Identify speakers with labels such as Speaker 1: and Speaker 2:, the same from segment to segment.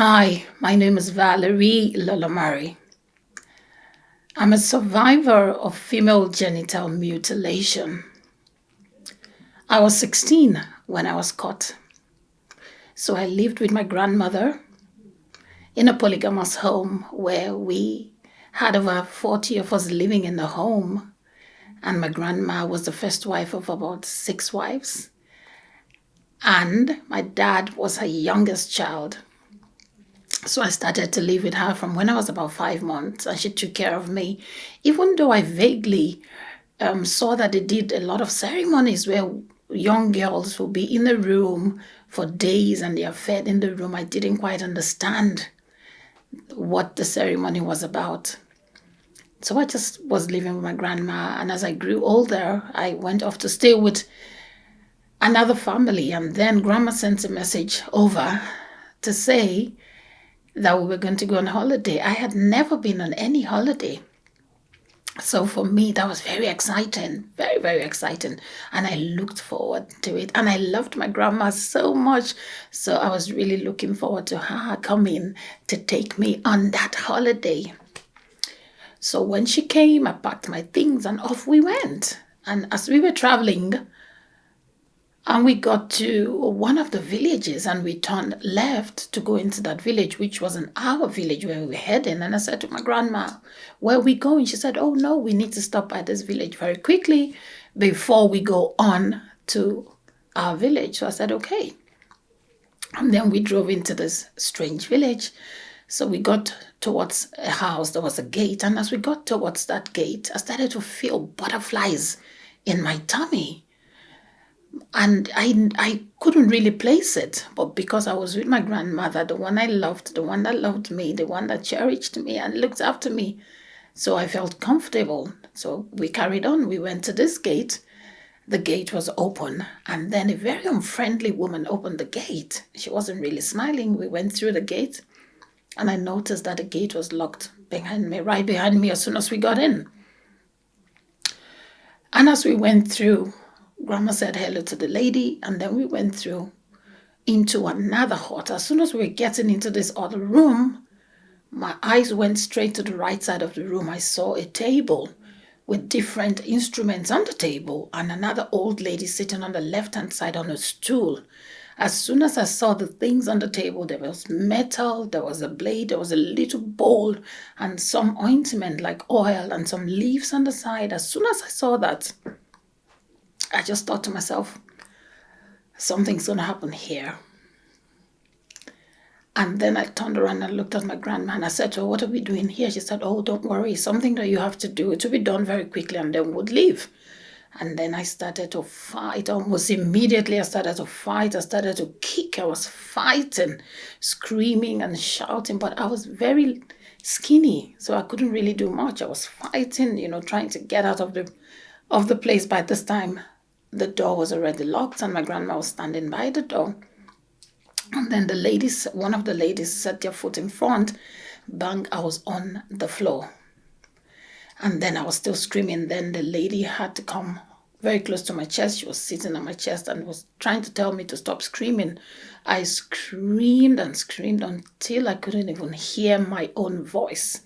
Speaker 1: Hi, my name is Valerie Lolomari. I'm a survivor of female genital mutilation. I was 16 when I was caught. So I lived with my grandmother in a polygamous home where we had over 40 of us living in the home. And my grandma was the first wife of about 6 wives. And my dad was her youngest child. So I started to live with her from when I was about 5 months, and she took care of me, even though I vaguely saw that they did a lot of ceremonies where young girls would be in the room for days and they are fed in the room. I didn't quite understand what the ceremony was about. So I just was living with my grandma, and as I grew older, I went off to stay with another family, and then grandma sent a message over to say that we were going to go on holiday. I had never been on any holiday. So for me, that was very exciting, very, very exciting. And I looked forward to it. And I loved my grandma so much. So I was really looking forward to her coming to take me on that holiday. So when she came, I packed my things and off we went. And as we were traveling, and we got to one of the villages and we turned left to go into that village, which wasn't our village where we were heading. And I said to my grandma, where are we going? She said, oh no, we need to stop by this village very quickly before we go on to our village. So I said, okay. And then we drove into this strange village. So we got towards a house, there was a gate. And as we got towards that gate, I started to feel butterflies in my tummy. And I couldn't really place it, but because I was with my grandmother, the one I loved, the one that loved me, the one that cherished me and looked after me, so I felt comfortable. So we carried on. We went to this gate. The gate was open, and then a very unfriendly woman opened the gate. She wasn't really smiling. We went through the gate, and I noticed that the gate was locked behind me, right behind me as soon as we got in. And as we went through, Grandma said hello to the lady, and then we went through into another hut. As soon as we were getting into this other room, my eyes went straight to the right side of the room. I saw a table with different instruments on the table and another old lady sitting on the left-hand side on a stool. As soon as I saw the things on the table, there was metal, there was a blade, there was a little bowl, and some ointment like oil and some leaves on the side. As soon as I saw that, I just thought to myself, something's going to happen here. And then I turned around and looked at my grandma and I said to her, what are we doing here? She said, oh, don't worry, something that you have to do. It will be done very quickly and then we'll leave. And then I started to fight. Almost immediately I started to fight. I started to kick. I was fighting, screaming and shouting, but I was very skinny, so I couldn't really do much. I was fighting, trying to get out of the place. By this time, the door was already locked and my grandma was standing by the door. And then one of the ladies set their foot in front. Bang, I was on the floor. And then I was still screaming. Then the lady had to come very close to my chest. She was sitting on my chest and was trying to tell me to stop screaming. I screamed and screamed until I couldn't even hear my own voice.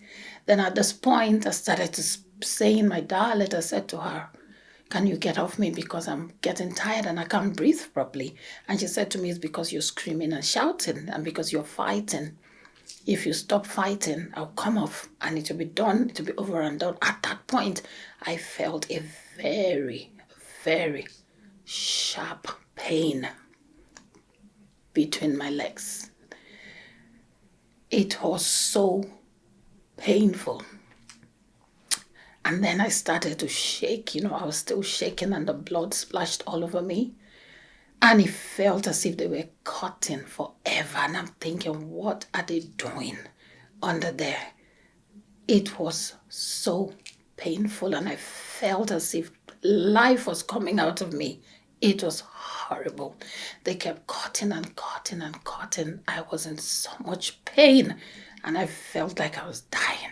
Speaker 1: Then at this point, I started to say in my dialect. I said to her, can you get off me because I'm getting tired and I can't breathe properly? And she said to me, it's because you're screaming and shouting and because you're fighting. If you stop fighting, I'll come off and it will be done. It will be over and done. At that point, I felt a very, very sharp pain between my legs. It was so painful. And then I started to shake. I was still shaking and the blood splashed all over me. And it felt as if they were cutting forever. And I'm thinking, what are they doing under there? It was so painful and I felt as if life was coming out of me. It was horrible. They kept cutting and cutting and cutting. I was in so much pain and I felt like I was dying.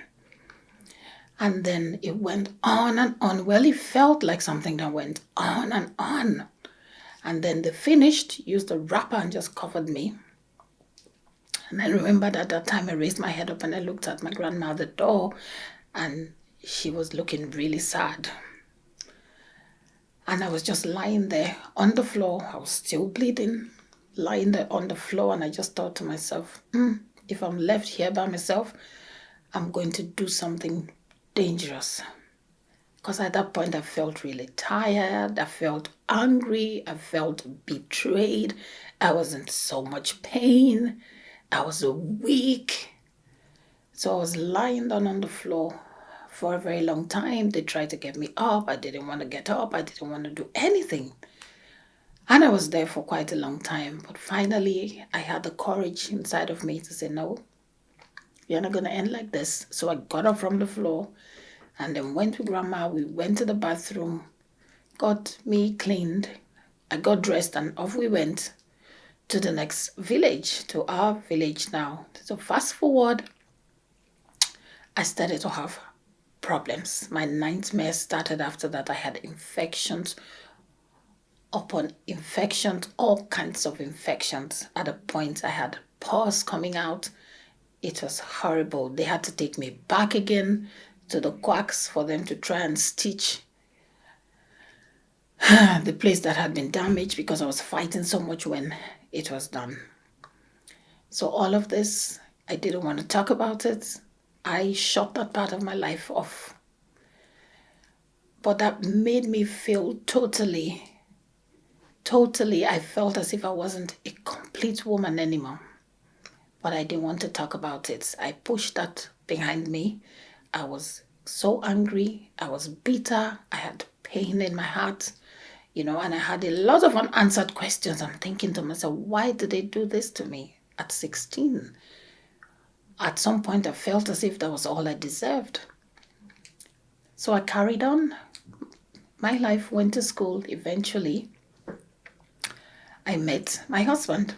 Speaker 1: And then it went on and on. Well, it felt like something that went on and on. And then they finished, used a wrapper and just covered me. And I remember that at that time I raised my head up and I looked at my grandma at the door, and she was looking really sad. And I was just lying there on the floor. I was still bleeding, lying there on the floor. And I just thought to myself, if I'm left here by myself, I'm going to do something dangerous. Because at that point, I felt really tired. I felt angry. I felt betrayed. I was in so much pain. I was weak. So I was lying down on the floor for a very long time. They tried to get me up. I didn't want to get up. I didn't want to do anything. And I was there for quite a long time. But finally, I had the courage inside of me to say, no, you're not going to end like this. So I got up from the floor and then went with Grandma. We went to the bathroom, got me cleaned. I got dressed and off we went to the next village, to our village now. So fast forward, I started to have problems. My nightmares started after that. I had infections upon infections, all kinds of infections. At a point, I had pus coming out. It was horrible. They had to take me back again to the quacks for them to try and stitch the place that had been damaged because I was fighting so much when it was done. So all of this, I didn't want to talk about it. I shut that part of my life off. But that made me feel totally, I felt as if I wasn't a complete woman anymore. But I didn't want to talk about it. I pushed that behind me. I was so angry. I was bitter. I had pain in my heart, and I had a lot of unanswered questions. I'm thinking to myself, why did they do this to me at 16? At some point, I felt as if that was all I deserved. So I carried on. My life, went to school. Eventually, I met my husband,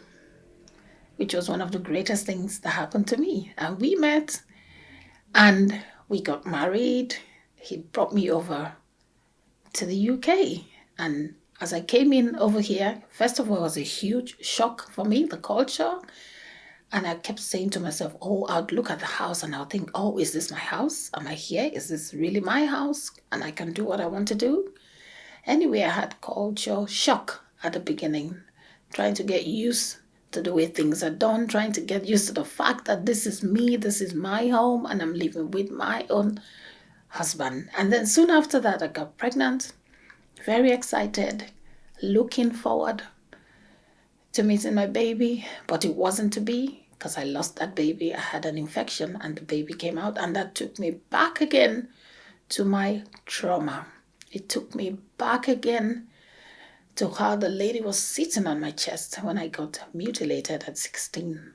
Speaker 1: which was one of the greatest things that happened to me. And we met and we got married. He brought me over to the UK. And as I came in over here, first of all, it was a huge shock for me, the culture. And I kept saying to myself, I'd look at the house and I'll think, is this my house? Am I here? Is this really my house? And I can do what I want to do? Anyway, I had culture shock at the beginning, trying to get used to the way things are done, trying to get used to the fact that this is me, this is my home, and I'm living with my own husband. And then soon after that, I got pregnant, very excited, looking forward to meeting my baby, but it wasn't to be because I lost that baby. I had an infection and the baby came out, and that took me back again to my trauma. It took me back again to how the lady was sitting on my chest when I got mutilated at 16.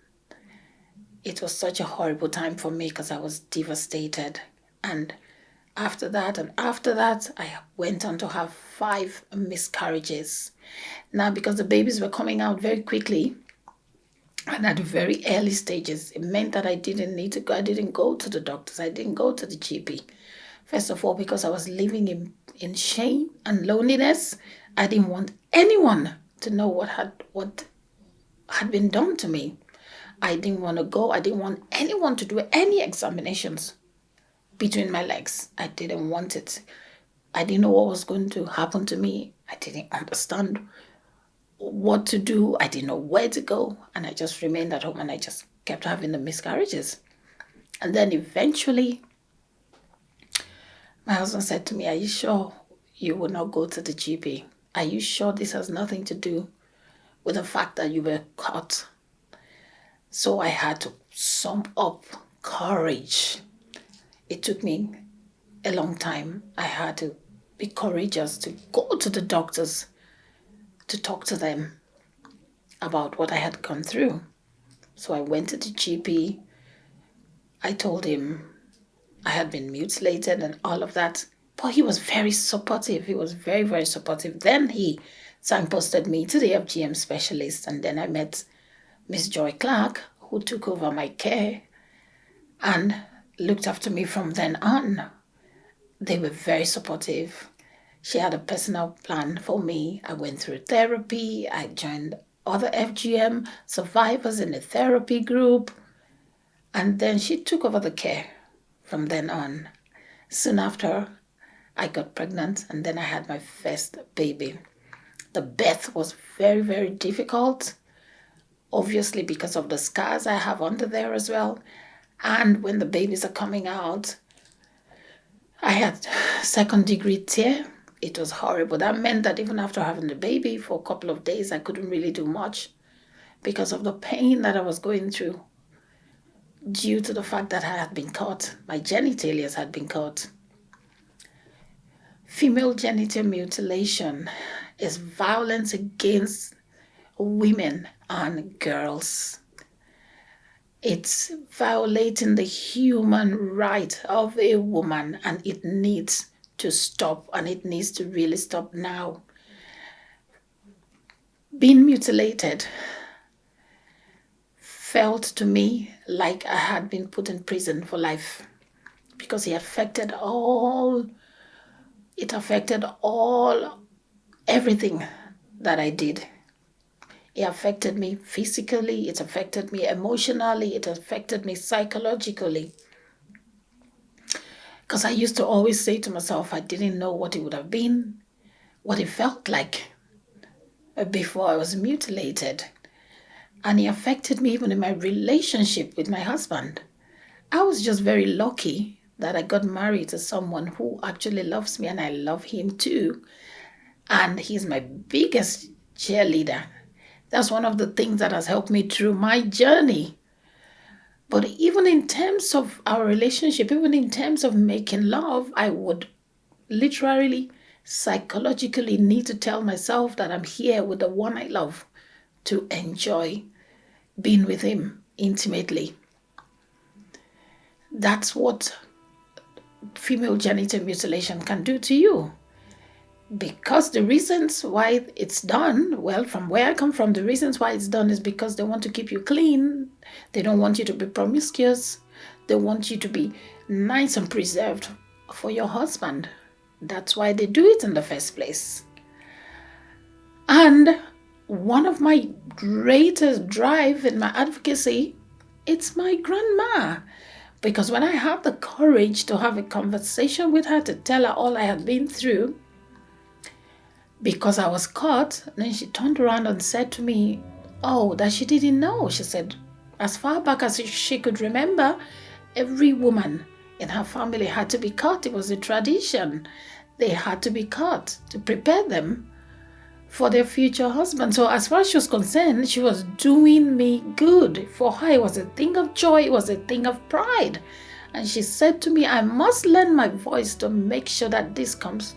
Speaker 1: It was such a horrible time for me because I was devastated. And after that, I went on to have 5 miscarriages. Now, because the babies were coming out very quickly and at very early stages, it meant that I didn't go to the doctors. I didn't go to the GP. First of all, because I was living in shame and loneliness. I didn't want anyone to know what had been done to me. I didn't want to go. I didn't want anyone to do any examinations between my legs. I didn't want it. I didn't know what was going to happen to me. I didn't understand what to do. I didn't know where to go. And I just remained at home and I just kept having the miscarriages. And then eventually, my husband said to me, "Are you sure you will not go to the GP? Are you sure this has nothing to do with the fact that you were caught?" So I had to sum up courage. It took me a long time. I had to be courageous to go to the doctors, to talk to them about what I had gone through. So I went to the GP. I told him I had been mutilated and all of that. But he was very supportive. He was very, very supportive. Then he signposted me to the FGM specialist. And then I met Miss Joy Clark, who took over my care and looked after me from then on. They were very supportive. She had a personal plan for me. I went through therapy. I joined other FGM survivors in a therapy group. And then she took over the care from then on. Soon after, I got pregnant and then I had my first baby. The birth was very, very difficult, obviously because of the scars I have under there as well. And when the babies are coming out, I had second-degree tear. It was horrible. That meant that even after having the baby for a couple of days, I couldn't really do much because of the pain that I was going through due to the fact that I had been cut. My genitalias had been cut. Female genital mutilation is violence against women and girls. It's violating the human right of a woman, and it needs to stop, and it needs to really stop now. Being mutilated felt to me like I had been put in prison for life because it affected everything that I did. It affected me physically, it affected me emotionally, it affected me psychologically. Because I used to always say to myself, I didn't know what it would have been, what it felt like before I was mutilated. And it affected me even in my relationship with my husband. I was just very lucky that I got married to someone who actually loves me, and I love him too. And he's my biggest cheerleader. That's one of the things that has helped me through my journey. But even in terms of our relationship, even in terms of making love, I would literally, psychologically need to tell myself that I'm here with the one I love to enjoy being with him intimately. That's what female genital mutilation can do to you. Because the reasons why it's done, well, from where I come from, the reasons why it's done is because they want to keep you clean. They don't want you to be promiscuous. They want you to be nice and preserved for your husband. That's why they do it in the first place. And one of my greatest drive in my advocacy, it's my grandma. Because when I had the courage to have a conversation with her, to tell her all I had been through, because I was caught, and then she turned around and said to me, that she didn't know. She said, as far back as she could remember, every woman in her family had to be caught. It was a tradition. They had to be caught to prepare them for their future husband. So as far as she was concerned, she was doing me good. For her, it was a thing of joy. It was a thing of pride. And she said to me, I must lend my voice to make sure that this comes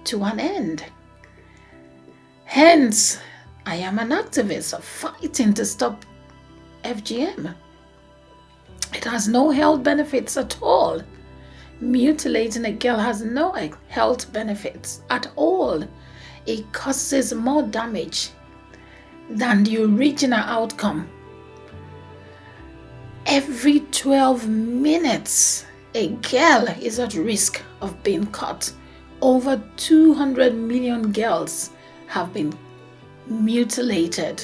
Speaker 1: to an end. Hence, I am an activist fighting to stop FGM. It has no health benefits at all. Mutilating a girl has no health benefits at all. It causes more damage than the original outcome. Every 12 minutes, a girl is at risk of being caught. Over 200 million girls have been mutilated,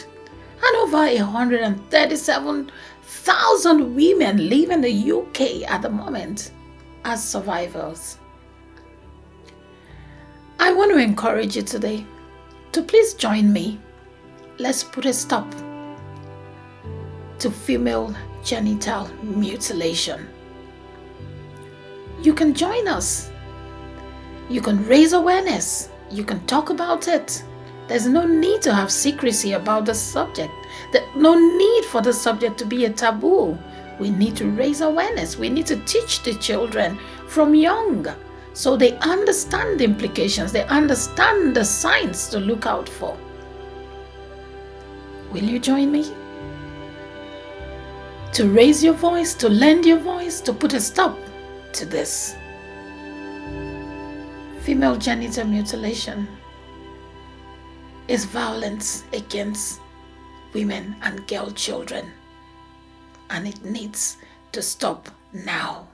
Speaker 1: and over 137,000 women live in the UK at the moment as survivors. I want to encourage you today to please join me. Let's put a stop to female genital mutilation. You can join us. You can raise awareness. You can talk about it. There's no need to have secrecy about the subject. There's no need for the subject to be a taboo. We need to raise awareness. We need to teach the children from young so they understand the implications. They understand the signs to look out for. Will you join me? To raise your voice, to lend your voice, to put a stop to this. Female genital mutilation is violence against women and girl children, and it needs to stop now.